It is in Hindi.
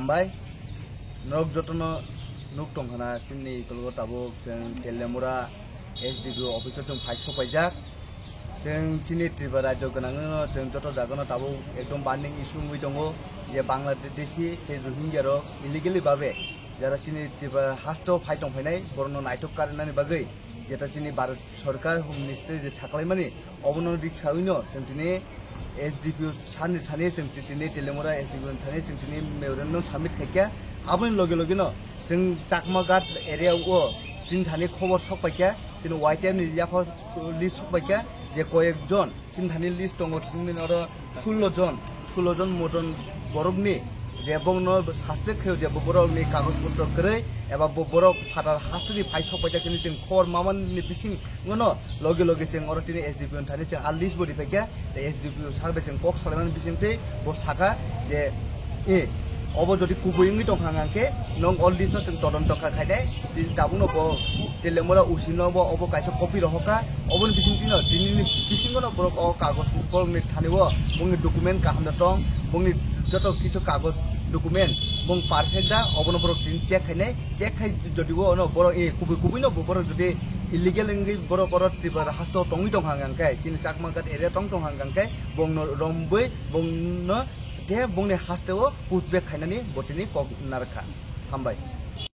हामबाय नक जतनो नुक टंखाना जोंनि कलगो ताबुक जों तेलेमुरा एसडीपीओ अफिसार जों फाइल सफायजाक जों दिनै त्रिपुरा राज्यो गोनांनो जों जत जागोन ताबुक एकदम बार्निं इस्यू मुइ दङ जे बांलादेशी रोहिंग्या रक इलिगेली भाबे যারা চিনি হাস্ত ফাইট দंफायनाय बरनो नायटक कारिनानि बागै जेटा चिनि भारत सरकार होम मिनिस्ट्री जे साख्लायमानि अबनरिक सावैनो जों दिनै एसडीपीओ सानि थाने जों दिनै तेलेमुरा एसडीपीओ थाने जों दिनै मेमोरेन्डाम साबमिट खायखा आबनि लगे लगेनो जों चाकमाघाट एरियाव जों थाने खबर सकबायखा जों वाइट टाइम याफोर लिस्ट सकबायखा जे कयेकजन जों थाने लिस्ट दङ जोंनि आरो 16 जन मदन बरफनि जे बंनो सासपेक्ट खयो जे बरफनि कागज पत्र करै एबा बरफ फादार हास्टनि फाइ सकबायखा जों खबर मामानि बिसिं गनो लगे लगे जों अर दिनै एसडीपीओ थाने जों आ लिस्ट बदि फैखा एसडीपीओ सारबे जों कक सालायनानै बिसिंते ब साखा जे अब जदि कुबुयिंनि दंखांगांके नं अल लिस्ट जों तदन्त खायदे दाबुनो ब तेलेमुरा उसिनो ब अब कायसे कपि रहका अबन बिसिंतिनो दिननि बिसिंगनो बरक अ कागज बरकनि थानेबो बंनि डकुमेन्ट काहामदा दं बंनि जत किछु कागज डकुमेन्ट बं पारफेक्ट दा अबन बरक दिन चेक खाय जदिबो न बरक कुबुइनो बरक जदि इलिगेल इंगि बरक अर त्रिपुरा हास्तो टंगि दंहांगांके चिनि चाकमाघाट एरिया दंहांगांके बंनो रम्बै बंनो दे बंनि हास्तो पुशबेक खायनानि बटिनि कक नारखा हामबाय।